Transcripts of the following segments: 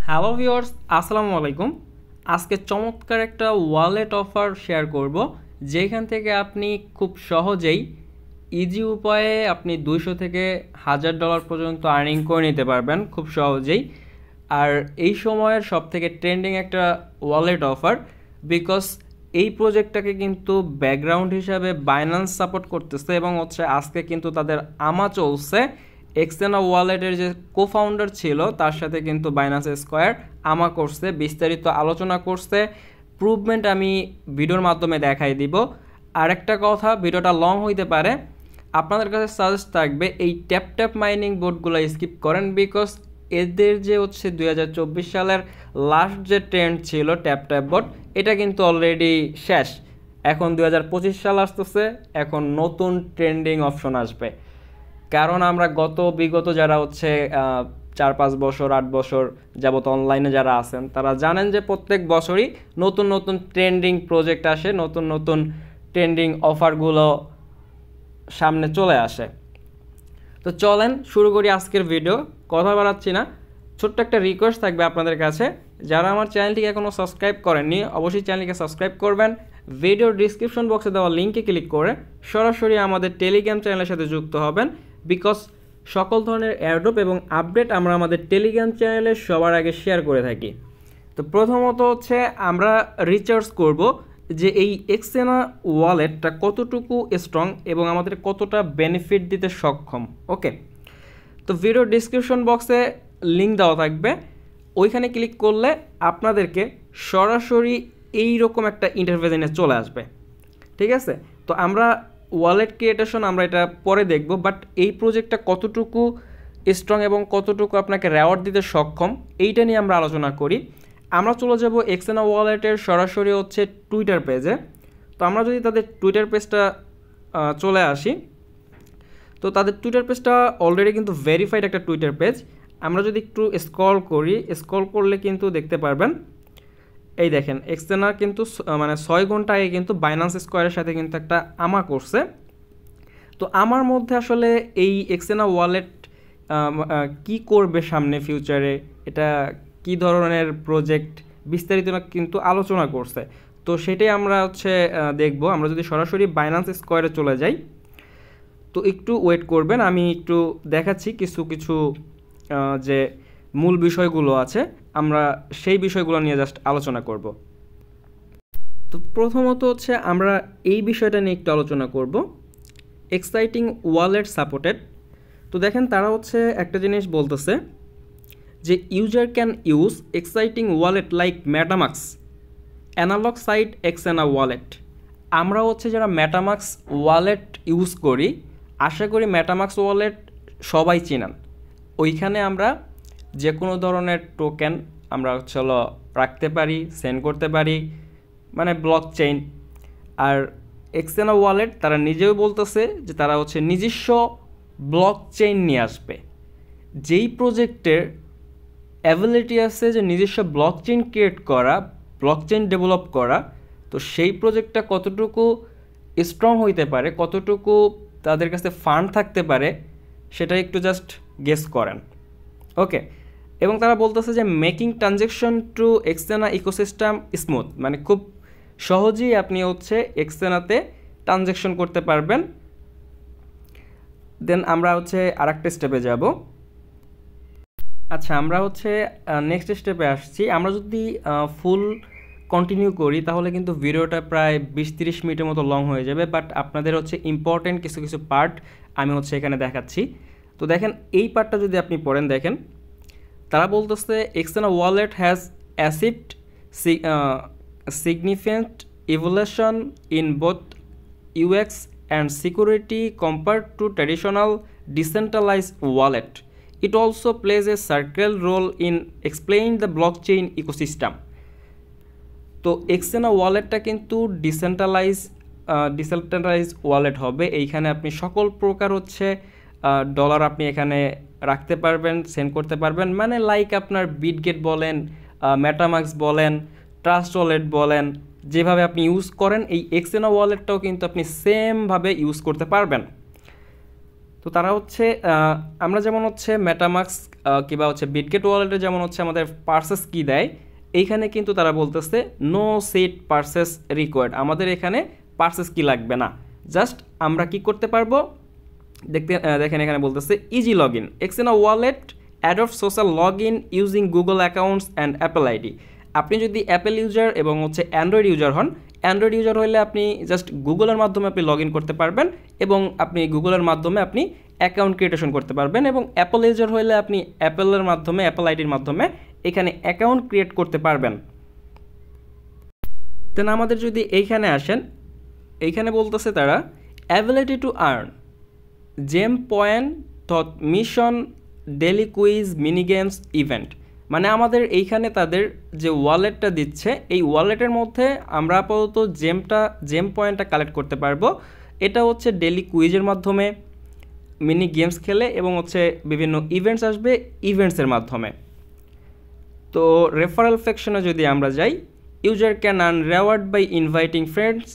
Hello viewers, আসসালামু আলাইকুম। আজকে চমৎকার একটা ওয়ালেট অফার শেয়ার করব, যেখান থেকে আপনি খুব সহজেই ইজি উপায়ে আপনি 200 থেকে $1000 পর্যন্ত আর্নিং করে নিতে পারবেন খুব সহজেই। আর এই সময়ের সবথেকে ট্রেন্ডিং একটা ওয়ালেট অফার, বিকজ এই প্রজেক্টটাকে কিন্তু ব্যাকগ্রাউন্ড হিসাবে বাইন্যান্স সাপোর্ট করতেছে এবং আজকে কিন্তু তাদের আমা চলছে। এক্সেনা ওয়ালেটের যে কোফাউন্ডার ছিল তার সাথে কিন্তু বাইন্যান্স স্কোয়ার আমা করছে, বিস্তারিত আলোচনা করছে। প্রুভমেন্ট আমি ভিডিওর মাধ্যমে দেখাই দিব। আর একটা কথা, ভিডিওটা লং হইতে পারে, আপনাদের কাছে সাজেস্ট থাকবে এই ট্যাপ ট্যাপ মাইনিং বোর্ডগুলো স্কিপ করেন, বিকজ এদের যে 2024 সালের লাস্ট যে ট্রেন্ড ছিল ট্যাপ ট্যাপ বোর্ড, এটা কিন্তু অলরেডি শেষ। এখন 2025 সাল আসতেছে, এখন নতুন ট্রেন্ডিং অপশন আসবে। কারণ আমরা বিগত যারা 4-5 বছর 8 বছর যাবত অনলাইনে যারা আছেন তারা জানেন যে প্রত্যেক বছরই নতুন নতুন ট্রেন্ডিং প্রজেক্ট আসে, নতুন নতুন ট্রেন্ডিং অফারগুলো সামনে চলে আসে। তো চলেন শুরু করি আজকের ভিডিও। কথা বাড়াচ্ছি না, ছোট্ট একটা রিকোয়েস্ট থাকবে আপনাদের কাছে, যারা আমার চ্যানেলটিকে এখনও সাবস্ক্রাইব করেননি অবশ্যই চ্যানেলটিকে সাবস্ক্রাইব করবেন। ভিডিওর ডিসক্রিপশন বক্সে দেওয়া লিঙ্কে ক্লিক করে সরাসরি আমাদের টেলিগ্রাম চ্যানেলের সাথে যুক্ত হবেন, বিকজ সকল ধরনের এয়ারড্রপ এবং আপডেট আমরা আমাদের টেলিগ্রাম চ্যানেলে সবার আগে শেয়ার করে থাকি। তো প্রথমত আমরা রিচার্জ করব যে এই এক্সেনা ওয়ালেটটা কতটুকু স্ট্রং এবং আমাদের কতটা বেনিফিট দিতে সক্ষম। ওকে, তো ভিডিও ডিসক্রিপশন বক্সে লিঙ্ক দেওয়া থাকবে, ওইখানে ক্লিক করলে আপনাদেরকে সরাসরি এইরকম একটা ইন্টারফেসে চলে আসবে। ঠিক আছে, তো আমরা ওয়ালেট ক্রিয়েটেশন আমরা এটা পরে দেখব, বাট এই প্রজেক্টটা কতটুকু স্ট্রং এবং কতটুকু আপনাকে রেওয়ার্ড দিতে সক্ষম এইটা নিয়ে আমরা আলোচনা করি। আমরা চলে যাব এক্সেনা ওয়ালেটের সরাসরি টুইটার পেজে। তো আমরা যদি তাদের টুইটার পেজটা চলে আসি, তো তাদের টুইটার পেজটা অলরেডি কিন্তু ভেরিফাইড একটা টুইটার পেজ। আমরা যদি একটু স্ক্রল করি, স্ক্রল করলে কিন্তু দেখতে পারবেন, এই দেখেন এক্সেনা কিন্তু 6 ঘন্টা আগে কিন্তু বাইন্যান্স স্কোয়ারের সাথে কিন্তু একটা আমা করছে। তো আমার মধ্যে আসলে এই এক্সেনা ওয়ালেট কি করবে সামনে ফিউচারে, এটা কি ধরনের প্রজেক্ট বিস্তারিত কিন্তু আলোচনা করছে। তো সেটাই আমরা দেখব। আমরা যদি সরাসরি বাইন্যান্স স্কোয়ারে চলে যাই, তো একটু ওয়েট করবেন, আমি একটু দেখাচ্ছি কিছু কিছু যে মূল বিষয়গুলো আছে, আমরা সেই বিষয়গুলো নিয়ে জাস্ট আলোচনা করব। তো প্রথমত আমরা এই বিষয়টা নিয়ে একটু আলোচনা করব, এক্সাইটিং ওয়ালেট সাপোর্টেড। তো দেখেন তারা একটা জিনিস বলতেছে যে user can use exciting wallet like MetaMask analogue site Xenea wallet. আমরা যারা মেটামাক্স ওয়ালেট ইউজ করি, আশা করি মেটামাক্স ওয়ালেট সবাই চিনেন। ওইখানে আমরা যে কোনো ধরনের টোকেন আমরা রাখতে পারি, সেন্ড করতে পারি, মানে ব্লক চেইন। আর এক্সেনা ওয়ালেট তারা নিজেও বলতেছে যে তারা নিজস্ব ব্লক চেইন নিয়ে আসবে। যেই প্রজেক্টের অ্যাবিলিটি আছে যে নিজস্ব ব্লক চেইন ক্রিয়েট করা, ব্লক চেইন ডেভেলপ করা, তো সেই প্রজেক্টটা কতটুকু স্ট্রং হইতে পারে, কতটুকু তাদের কাছে ফান্ড থাকতে পারে, সেটা একটু জাস্ট গেস করেন। ওকে, এবং তারা বলতেছে যে making transaction to Xenea ecosystem smooth, মানে খুব সহজেই আপনি এক্সেনাতে ট্রানজ্যাকশন করতে পারবেন। দেন আমরা আরেকটা স্টেপে যাব। আচ্ছা, আমরা নেক্সট স্টেপে আসছি। আমরা যদি ফুল কন্টিনিউ করি তাহলে কিন্তু ভিডিওটা প্রায় 20-30 মিনিটের মতো লং হয়ে যাবে, বাট আপনাদের ইম্পর্টেন্ট কিছু কিছু পার্ট আমি এখানে দেখাচ্ছি। তো দেখেন এই পার্টটা যদি আপনি পড়েন, দেখেন তারা বলতেছে Xenea wallet has achieved significant evolution in both UX and security compared to traditional decentralized wallet. It also plays a circle role in explaining the blockchain ecosystem. তো এক্সেনা ওয়ালেটটা কিন্তু ডিসেন্ট্রালাইজ ওয়ালেট হবে। এইখানে আপনি সকল প্রকার ডলার আপনি এখানে রাখতে পারবেন, সেন্ড করতে পারবেন, মানে লাইক আপনার বিটগেট বলেন, মেটামাক্স বলেন, ট্রাস্ট ওয়ালেট বলেন, যেভাবে আপনি ইউজ করেন এই এক্সেনা ওয়ালেটটাও কিন্তু আপনি সেমভাবে ইউজ করতে পারবেন। তো তারা আমরা যেমন মেটামাক্স কিংবা হচ্ছে বিটগেট ওয়ালেটে যেমন হচ্ছে আমাদের পার্সেস কি দেয়, এইখানে কিন্তু তারা বলতেছে নো সেট পার্সেস রিকোয়ার্ড, আমাদের এখানে পার্সেস কি লাগবে না, জাস্ট আমরা কি করতে পারবো দেখেন এখানে বলতেছে easy log in Xenea wallet adopt social log in using Google accounts and Apple ID. আপনি যদি অ্যাপেল ইউজার এবং হচ্ছে অ্যান্ড্রয়েড ইউজার হন, অ্যান্ড্রয়েড ইউজার হলে আপনি জাস্ট গুগলের মাধ্যমে আপনি লগ ইন করতে পারবেন এবং আপনি গুগলের মাধ্যমে আপনি অ্যাকাউন্ট ক্রিয়েটেশন করতে পারবেন, এবং অ্যাপল ইউজার হলে আপনি অ্যাপেলের মাধ্যমে অ্যাপেল আইডির মাধ্যমে এখানে অ্যাকাউন্ট ক্রিয়েট করতে পারবেন। দেন আমাদের যদি এইখানে আসেন, এইখানে বলতেছে তারা ability to earn gem point thought mission daily quiz mini games event, মানে আমাদের এইখানে তাদের যে ওয়ালেটটা দিচ্ছে এই ওয়ালেটের মধ্যে আমরা আপাতত জেম পয়েন্টটা কালেক্ট করতে পারবো। এটা হচ্ছে ডেলি কুইজের মাধ্যমে, মিনি গেমস খেলে এবং হচ্ছে বিভিন্ন ইভেন্টস আসবে ইভেন্টসের মাধ্যমে। তো রেফারেল সেকশনে যদি আমরা যাই, user can earn reward by inviting friends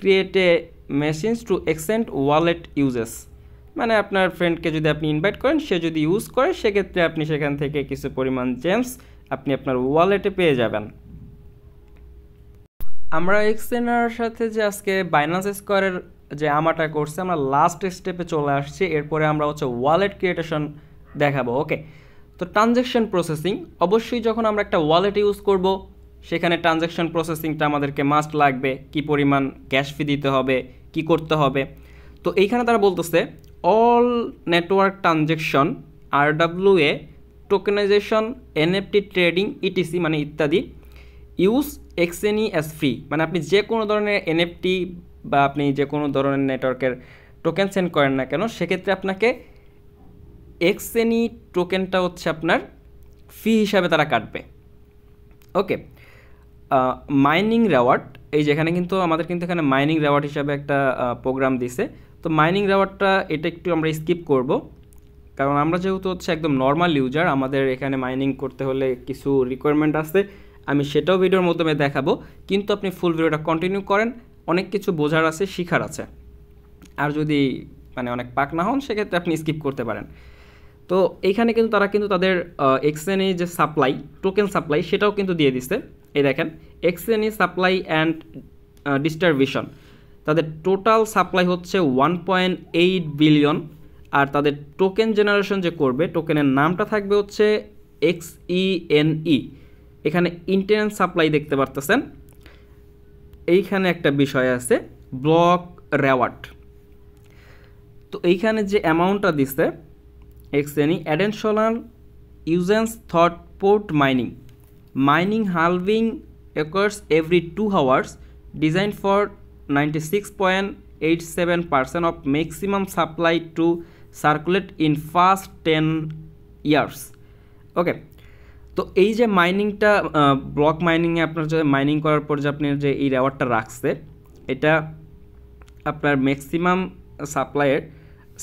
create a machines to extend wallet uses, মানে আপনার ফ্রেন্ডকে যদি আপনি ইনভাইট করেন, সে যদি ইউজ করে সেক্ষেত্রে আপনি সেখান থেকে কিছু পরিমাণ জেমস আপনি আপনার ওয়ালেটে পেয়ে যাবেন। আমরা এক্সচেঞ্জের সাথে যে আজকে বাইন্যান্স স্কোয়ারের যে আমাটা করছে, আমরা লাস্ট স্টেপে চলে আসছি, এরপরে আমরা হচ্ছে ওয়ালেট ক্রিয়েটেশন দেখাবো। ওকে, তো ট্রানজ্যাকশন প্রসেসিং, অবশ্যই যখন আমরা একটা ওয়ালেট ইউজ করব সেখানে ট্রানজ্যাকশন প্রসেসিংটা আমাদেরকে মাস্ট লাগবে, কি পরিমাণ ক্যাশ ফি দিতে হবে, কি করতে হবে। তো এইখানে তারা বলতেছে all network transaction RWA tokenisation NFT trading ETC মানে ইত্যাদি ইউজ এক্সএনই অ্যাজ ফ্রি, মানে আপনি যে কোনো ধরনের এনএফটি বা আপনি যে কোনো ধরনের নেটওয়ার্কের টোকেন সেন্ড করেন না কেন, সেক্ষেত্রে আপনাকে এক্সএনই টোকেনটা হচ্ছে আপনার ফি হিসাবে তারা কাটবে। ওকে, মাইনিং রেওয়ার্ড, এই যেখানে কিন্তু আমাদের কিন্তু এখানে মাইনিং রেওয়ার্ড হিসাবে একটা প্রোগ্রাম দিছে। তো মাইনিং রেওয়ার্ডটা এটা একটু আমরা স্কিপ করব, কারণ আমরা যেহেতু হচ্ছে একদম নর্মাল ইউজার, আমাদের এখানে মাইনিং করতে হলে কিছু রিকোয়ারমেন্ট আছে, আমি সেটাও ভিডিওর মাধ্যমে দেখাবো, কিন্তু আপনি ফুল ভিডিওটা কন্টিনিউ করেন, অনেক কিছু বোঝার আছে, শিখার আছে। আর যদি মানে অনেক পাক না হন সেক্ষেত্রে আপনি স্কিপ করতে পারেন। তো এইখানে কিন্তু তারা কিন্তু তাদের এক্সচেঞ্জে যে সাপ্লাই, টোকেন সাপ্লাই, সেটাও কিন্তু দিয়ে দিচ্ছে। এই দেখেন এক্সচেঞ্জ সাপ্লাই অ্যান্ড ডিস্ট্রিবিউশন, তাদের টোটাল সাপ্লাই হচ্ছে 1.8 বিলিয়ন, আর তাদের টোকেন জেনারেশন যে করবে, টোকেনের নামটা থাকবে হচ্ছে XENE। এখানে ইন্টেন্স সাপ্লাই দেখতে পারতেছেন। এইখানে একটা বিষয় আছে ব্লক রেওয়ার্ড, তো এইখানে যে অ্যামাউন্টটা দিচ্ছে XNE অ্যাডেনশনাল ইউজেন্স thought port mining halving occurs every 2 hours, designed for 96.87% of maximum supply to circulate in first 10 years. ওকে, তো এই যে মাইনিংটা, ব্লক মাইনিংয়ে আপনার যে মাইনিং করার পর যে আপনি যে এই রেওয়ার্ডটা রাখছে, এটা আপনার ম্যাক্সিমাম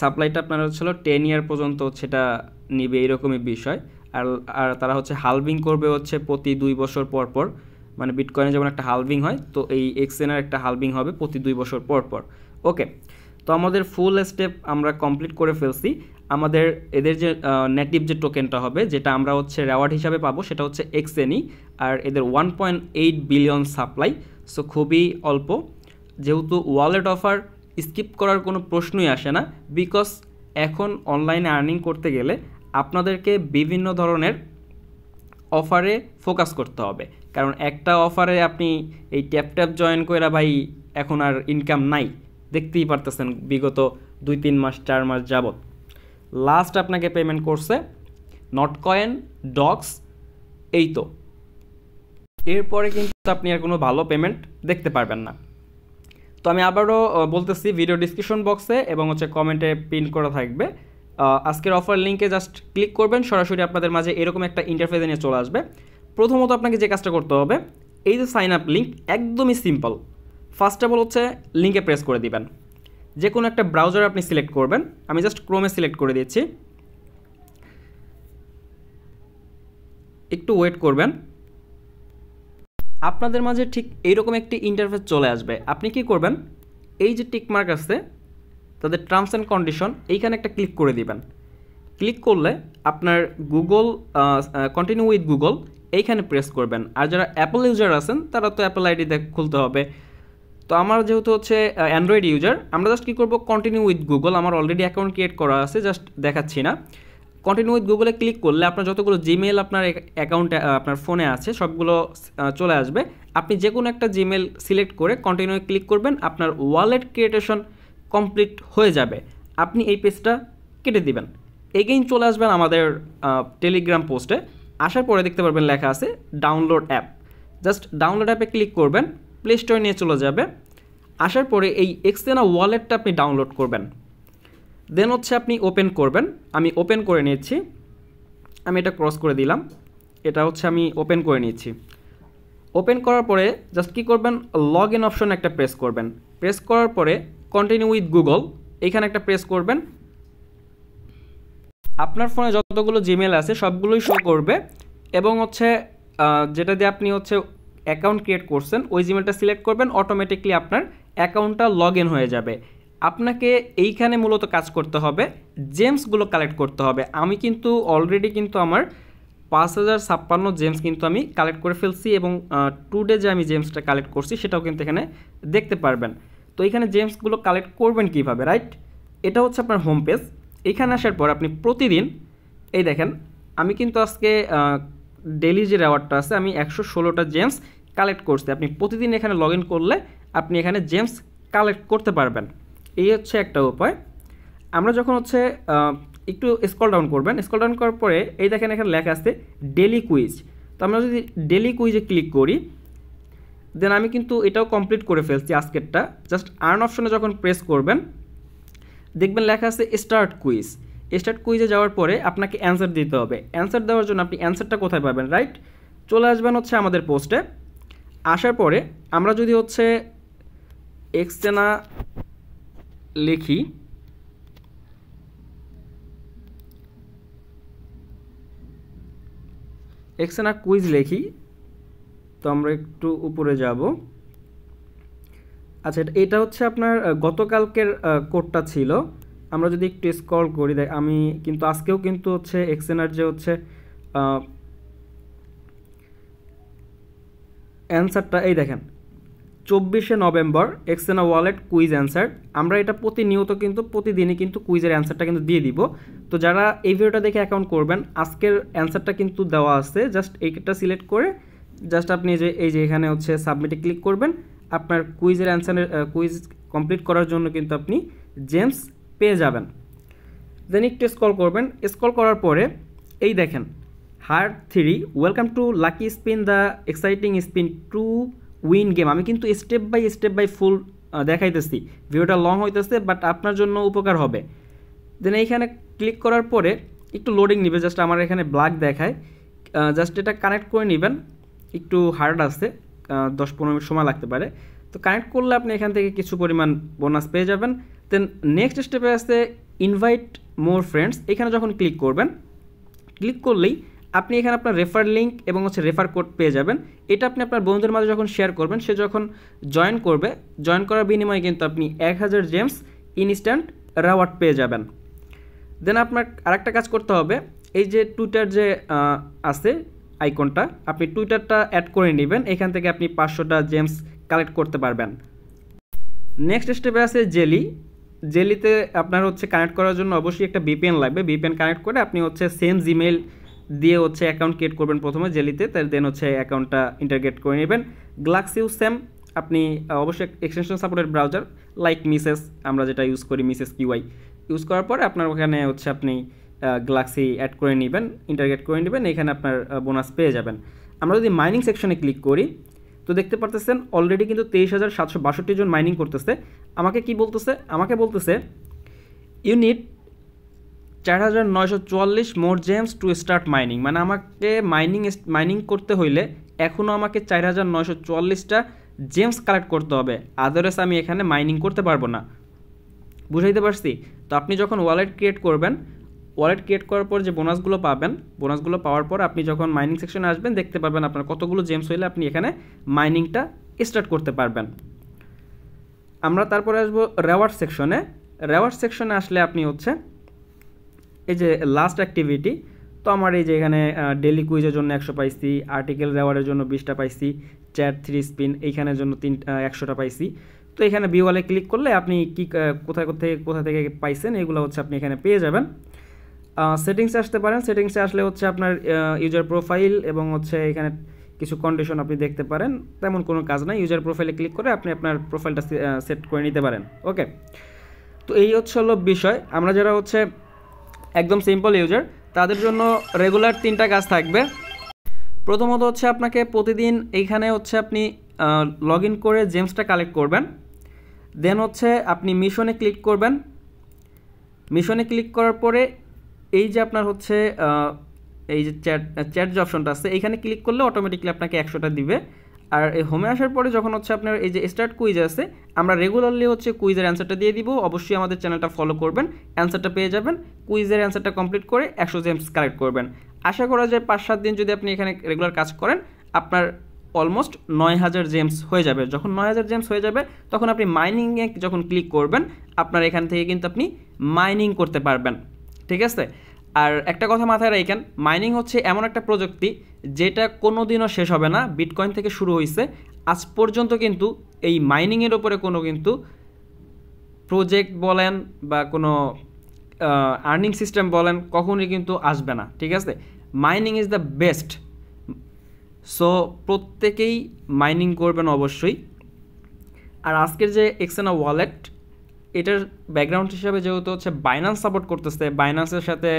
সাপ্লাইটা আপনার হচ্ছিল 10 ইয়ার পর্যন্ত সেটা নিবে, এরকমই বিষয়। আর তারা হচ্ছে হালভিং করবে হচ্ছে প্রতি 2 বছর পর পর, মানে বিটকয়েনে যেমন একটা হালভিং হয়, তো এই এক্সচেঞ্জের একটা হালভিং হবে প্রতি 2 বছর পর পর। ওকে, তো আমাদের ফুল স্টেপ আমরা কমপ্লিট করে ফেলছি। আমাদের এদের যে নেটিভ যে টোকেনটা হবে, যেটা আমরা হচ্ছে রেওয়ার্ড হিসাবে পাবো, সেটা হচ্ছে XNE, আর এদের 1.8 বিলিয়ন সাপ্লাই। সো খুবই অল্প, যেহেতু ওয়ালেট অফার স্কিপ করার কোনো প্রশ্নই আসে না, বিকজ এখন অনলাইনে আর্নিং করতে গেলে আপনাদেরকে বিভিন্ন ধরনের অফারে ফোকাস করতে হবে, কারণ একটা অফারে আপনি এই ট্যাপ জয়েন করে ভাই এখন আর ইনকাম নাই, দেখতেই পারতেছেন বিগত 2-3 মাস 4 মাস যাবত। লাস্ট আপনাকে পেমেন্ট করছে নটকয়েন, ডক্স, এই তো, এরপরে কিন্তু আপনি আর কোনো ভালো পেমেন্ট দেখতে পারবেন না। তো আমি আবারও বলতেছি, ভিডিও ডিসক্রিপশন বক্সে এবং হচ্ছে কমেন্টে পিন করা থাকবে, আজকের অফার লিঙ্কে জাস্ট ক্লিক করবেন, সরাসরি আপনাদের মাঝে এরকম একটা ইন্টারফেস নিয়ে চলে আসবে। প্রথমত আপনাকে যে কাজটা করতে হবে, এই যে সাইন আপ লিঙ্ক, একদমই সিম্পল। ফার্স্ট অফ অল হচ্ছে লিঙ্কে প্রেস করে দিবেন, যে কোনো একটা ব্রাউজার আপনি সিলেক্ট করবেন, আমি জাস্ট ক্রোমে সিলেক্ট করে দিচ্ছি, একটু ওয়েট করবেন, আপনাদের মাঝে ঠিক এইরকম একটি ইন্টারফেস চলে আসবে। আপনি কি করবেন, এই যে টিক মার্ক আছে তাদের টার্মস অ্যান্ড কন্ডিশন, এইখানে একটা ক্লিক করে দিবেন। ক্লিক করলে আপনার গুগল কন্টিনিউ উইথ গুগল এইখানে প্রেস করবেন। আর যারা অ্যাপল ইউজার আছেন তারা তো অ্যাপল আইডি খুলতে হবে। তো আমার যেহেতু হচ্ছে অ্যান্ড্রয়েড ইউজার, আমরা জাস্ট কী করবো, কন্টিনিউ উইথ গুগল, আমার অলরেডি অ্যাকাউন্ট ক্রিয়েট করা আছে, জাস্ট দেখাচ্ছি না। কন্টিনিউ উইথ গুগলে ক্লিক করলে আপনার যতগুলো জিমেল আপনার অ্যাকাউন্টে আপনার ফোনে আছে সবগুলো চলে আসবে। আপনি যে কোনো একটা জিমেল সিলেক্ট করে কন্টিনিউ ক্লিক করবেন, আপনার ওয়ালেট ক্রিয়েটেশন কমপ্লিট হয়ে যাবে। আপনি এই পেজটা কেটে দিবেন, এগেইন চলে আসবেন আমাদের টেলিগ্রাম পোস্টে। আসার পরে দেখতে পারবেন লেখা আছে ডাউনলোড অ্যাপ। জাস্ট ডাউনলোড অ্যাপে ক্লিক করবেন, প্লে স্টোরে নিয়ে চলে যাবে। আসার পরে এই এক্সটেনা ওয়ালেটটা আপনি ডাউনলোড করবেন, দেন হচ্ছে আপনি ওপেন করবেন। আমি ওপেন করে নিচ্ছি, আমি এটা ক্রস করে দিলাম, এটা হচ্ছে আমি ওপেন করে নিচ্ছি। ওপেন করার পরে জাস্ট কী করবেন, লগ ইন অপশন একটা প্রেস করবেন। প্রেস করার পরে কন্টিনিউ উইথ গুগল এইখানে একটা প্রেস করবেন। আপনার ফোনে যতগুলো জিমেল আছে সবগুলোই শো করবে, এবং হচ্ছে যেটা দিয়ে আপনি হচ্ছে অ্যাকাউন্ট ক্রিয়েট করছেন ওই জিমেলটা সিলেক্ট করবেন, অটোমেটিকলি আপনার অ্যাকাউন্টটা লগ ইন হয়ে যাবে। আপনাকে এইখানে মূলত কাজ করতে হবে, জেমসগুলো কালেক্ট করতে হবে। আমি কিন্তু অলরেডি কিন্তু আমার 5056 জেমস কিন্তু আমি কালেক্ট করে ফেলছি, এবং টুডে যে আমি জেমসটা কালেক্ট করছি সেটাও কিন্তু এখানে দেখতে পারবেন। তো এইখানে জেমসগুলো কালেক্ট করবেন কীভাবে, রাইট? এটা হচ্ছে আপনার হোম পেজ। এইখানে আসার পর আপনি প্রতিদিন, এই দেখেন আমি কিন্তু আজকে ডেলি যে রেওয়ার্ডটা আছে আমি 116টা জেমস কালেক্ট করছি। আপনি প্রতিদিন এখানে লগ ইন করলে আপনি এখানে জেমস কালেক্ট করতে পারবেন। এই হচ্ছে একটা উপায়। আমরা যখন হচ্ছে একটু স্ক্রল ডাউন করবেন, স্ক্রল ডাউন করার পরে এই দেখেন এখানে লেখা আছে ডেলি কুইজ। তো আমরা যদি ডেলি কুইজে ক্লিক করি, দেন আমি কিন্তু এটাও কমপ্লিট করে ফেলছি আজকেরটা। জাস্ট আর্ন অপশনে যখন প্রেস করবেন দেখবেন লেখা আছে স্টার্ট কুইজ। স্টার্ট কুইজে যাওয়ার পরে আপনাকে অ্যান্সার দিতে হবে। অ্যান্সার দেওয়ার জন্য আপনি অ্যান্সারটা কোথায় পাবেন, রাইট? চলে আসবেন হচ্ছে আমাদের পোস্টে। আসার পরে আমরা যদি হচ্ছে এক্সটেনা লিখি, এক্সটেনা কুইজ লিখি, তো আমরা একটু উপরে যাব। আচ্ছা, এটা হচ্ছে আপনার গতকালকের কোডটা ছিল। আমরা যদি একটু স্ক্রল করি, আমি কিন্তু আজকেও কিন্তু হচ্ছে এক্সটেনার যে হচ্ছে অ্যান্সারটা, এই দেখেন 24শে নভেম্বর এক্সটেনা ওয়ালেট কুইজ অ্যান্সার। আমরা এটা প্রতিনিয়ত কিন্তু প্রতিদিনই কিন্তু কুইজের অ্যান্সারটা কিন্তু দিয়ে দিব। তো যারা এই ভিডিওটা দেখে অ্যাকাউন্ট করবেন, আজকের অ্যান্সারটা কিন্তু দেওয়া আছে, জাস্ট এইটা সিলেক্ট করে জাস্ট আপনি এই যে এখানে হচ্ছে সাবমিটে ক্লিক করবেন। আপনার কুইজের অ্যান্সারের কুইজ কমপ্লিট করার জন্য কিন্তু আপনি জেমস পেয়ে যাবেন। দেন একটু স্ক্রল করবেন, স্ক্রল করার পরে এই দেখেন hard 3 welcome to lucky spin the exciting spin to win game. আমি কিন্তু স্টেপ বাই ফুল দেখাইতেছি, ভিডিওটা লং হইতেছে বাট আপনার জন্য উপকার হবে। দেন এইখানে ক্লিক করার পরে একটু লোডিং নেবে, জাস্ট আমার এখানে ব্ল্যাক দেখায়, জাস্ট এটা কানেক্ট করে নেবেন। একটু হার্ড আছে, 10-15 মিনিট সময় লাগতে পারে। তো কানেক্ট করলে আপনি এখান থেকে কিছু পরিমাণ বোনাস পেয়ে যাবেন। দেন নেক্সট স্টেপে আছে ইনভাইট মোর ফ্রেন্ডস। এখানে যখন ক্লিক করবেন, ক্লিক করলেই আপনি এখানে আপনার রেফার লিঙ্ক এবং হচ্ছে রেফার কোড পেয়ে যাবেন। এটা আপনি আপনার বন্ধুদের মাঝে যখন শেয়ার করবেন, সে যখন জয়েন করবে, জয়েন করার বিনিময়ে কিন্তু আপনি 1000 জেমস ইনস্ট্যান্ট রিওয়ার্ড পেয়ে যাবেন। দেন আপনার আরেকটা কাজ করতে হবে, এই যে টুইটার যে আছে আইকনটা, আপনি টুইটারটা অ্যাড করে নেবেন, এখান থেকে আপনি 500টা জেমস কালেক্ট করতে পারবেন। নেক্সট স্টেপে আছে জেলি। জেলিতে আপনার হচ্ছে কানেক্ট করার জন্য অবশ্যই একটা ভিপিএন লাগবে। ভিপিএন কানেক্ট করে আপনি হচ্ছে সেম জিমেল দিয়ে হচ্ছে অ্যাকাউন্ট ক্রিয়েট করবেন প্রথমে জেলিতে, দেন হচ্ছে অ্যাকাউন্টটা ইন্টারগ্রেট করে নেবেন। গ্লাক্সিউ সেম, আপনি অবশ্যই extension supported browser like Mrs, আমরা যেটা ইউজ করি মিসেস কিউআই ইউজ করার পরে আপনার ওখানে হচ্ছে আপনি গ্লাক্সি অ্যাড করে নেবেন, ইন্টারগ্রেট করে নেবেন, এখানে আপনার বোনাস পেয়ে যাবেন। আমরা যদি মাইনিং সেকশনে ক্লিক করি, তো দেখতে পারতেছেন অলরেডি কিন্তু 23,762 জন মাইনিং করতেছে। আমাকে কি বলতেছে, আমাকে বলতেছে unit 4,944 more James to start mining. মানে আমাকে মাইনিং করতে হইলে এখনও আমাকে 4,944টা জেমস কালেক্ট করতে হবে, আদারওয়াইজ আমি এখানে মাইনিং করতে পারবো না। বুঝাইতে পারছি? তো আপনি যখন ওয়ালেট ক্রিয়েট করবেন, ওয়ালেট ক্রিয়েট করার পর যে বোনাসগুলো পাবেন, বোনাসগুলো পাওয়ার পর আপনি যখন মাইনিং সেকশনে আসবেন দেখতে পারবেন আপনার কতগুলো জেমস হইলে আপনি এখানে মাইনিংটা স্টার্ট করতে পারবেন। আমরা তারপরে আসবো রেওয়ার্ড সেকশনে। রেওয়ার্ড সেকশনে আসলে আপনি হচ্ছে এই যে লাস্ট অ্যাক্টিভিটি, তো আমার এই যে এখানে ডেলি কুইজের জন্য 100 পাইছি, আর্টিকেল রেওয়ার্ডের জন্য 20টা পাইছি, চ্যাট 3 স্পিন এইখানের জন্য 100টা পাইছি। তো এখানে ভিউ ওয়ালে ক্লিক করলে আপনি কি কোথা থেকে পাইছেন এগুলো হচ্ছে আপনি এখানে পেয়ে যাবেন। সেটিংসে আসতে পারেন, সেটিংসে আসলে হচ্ছে আপনার ইউজার প্রোফাইল এবং হচ্ছে এখানে কিছু কন্ডিশন আপনি দেখতে পারেন, তেমন কোনো কাজ নাই। ইউজার প্রোফাইলে ক্লিক করে আপনি আপনার প্রোফাইলটা সেট করে নিতে পারেন। ওকে, তো এই হলো বিষয়। আমরা যারা হচ্ছে একদম সিম্পল ইউজার তাদের জন্য রেগুলার 3টা কাজ থাকবে। প্রথমত হচ্ছে আপনাকে প্রতিদিন এইখানে হচ্ছে আপনি লগ ইন করে জেমসটা কালেক্ট করবেন। দেন হচ্ছে আপনি মিশনে ক্লিক করবেন। মিশনে ক্লিক করার পরে এই যে আপনার হচ্ছে এই যে চ্যাট যে অপশনটা আছে এইখানে ক্লিক করলে অটোমেটিকলি আপনাকে 100টা দিবে। আর এই হোমে আসার পরে যখন হচ্ছে আপনার এই যে স্টার্ট কুইজ আছে, আমরা রেগুলারলি হচ্ছে কুইজের অ্যান্সারটা দিয়ে দিব। অবশ্যই আমাদের চ্যানেলটা ফলো করবেন, অ্যান্সারটা পেয়ে যাবেন। কুইজের অ্যান্সারটা কমপ্লিট করে 100 জেমস কালেক্ট করবেন। আশা করা যায় 5-7 দিন যদি আপনি এখানে রেগুলার কাজ করেন, আপনার অলমোস্ট 9000 জেমস হয়ে যাবে। যখন 9000 জেমস হয়ে যাবে তখন আপনি মাইনিংয়ে যখন ক্লিক করবেন, আপনার এখান থেকে কিন্তু আপনি মাইনিং করতে পারবেন। ঠিক আছে? আর একটা কথা মাথায় রাখেন, মাইনিং হচ্ছে এমন একটা প্রযুক্তি যেটা কোনো দিনও শেষ হবে না। বিটকয়েন থেকে শুরু হয়েছে, আজ পর্যন্ত কিন্তু এই মাইনিংয়ের ওপরে কোনো কিন্তু প্রজেক্ট বলেন বা কোনো আর্নিং সিস্টেম বলেন কখনোই কিন্তু আসবে না। ঠিক আছে? Mining is the best. So প্রত্যেকেই মাইনিং করবেন অবশ্যই। আর আজকের যে এক্সেনা ওয়ালেট, এটার ব্যাকগ্রাউন্ড হিসাবে যেহেতু হচ্ছে বাইন্যান্স সাপোর্ট করতেছে, বাইন্যান্সের সাথে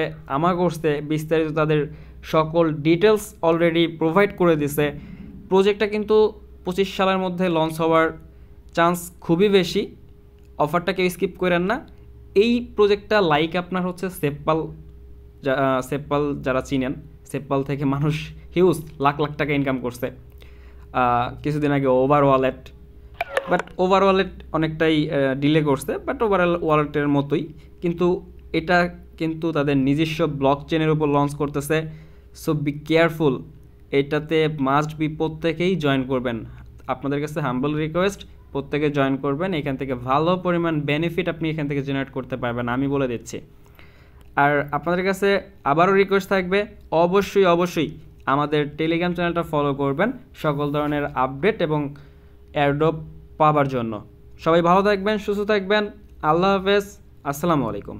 করতে বিস্তারিত তাদের সকল ডিটেলস অলরেডি প্রোভাইড করে দিছে। প্রজেক্টটা কিন্তু 25 সালের মধ্যে লঞ্চ হওয়ার চান্স খুবই বেশি। অফারটা কেউ স্কিপ করেন না। এই প্রজেক্টটা লাইক আপনার হচ্ছে সেপপাল যারা চিনেন, সেপপাল থেকে মানুষ হিউজ লাখ লাখ টাকা ইনকাম করছে। কিছুদিন আগে over wallet, but over wallet অনেকটাই ডিলে করছে, বাট ওভার ওয়ালেটের মতোই, কিন্তু এটা কিন্তু তাদের নিজস্ব ব্লক চেনের উপর লঞ্চ করতেছে। সো বি কেয়ারফুল, এটাতে মাস্ট বি প্রত্যেকেই জয়েন করবেন। আপনাদের কাছে হাম্বল রিকোয়েস্ট, প্রত্যেকে জয়েন করবেন। এখান থেকে ভালো পরিমাণ বেনিফিট আপনি এখান থেকে জেনারেট করতে পারবেন, আমি বলে দিচ্ছি। আর আপনাদের কাছে আবারও রিকোয়েস্ট থাকবে, অবশ্যই আমাদের টেলিগ্রাম চ্যানেলটা ফলো করবেন সকল ধরনের আপডেট এবং এয়ারড্রপ পাওয়ার জন্য। সবাই ভালো থাকবেন, সুস্থ থাকবেন। আল্লাহ হাফেজ, আসসালামু আলাইকুম।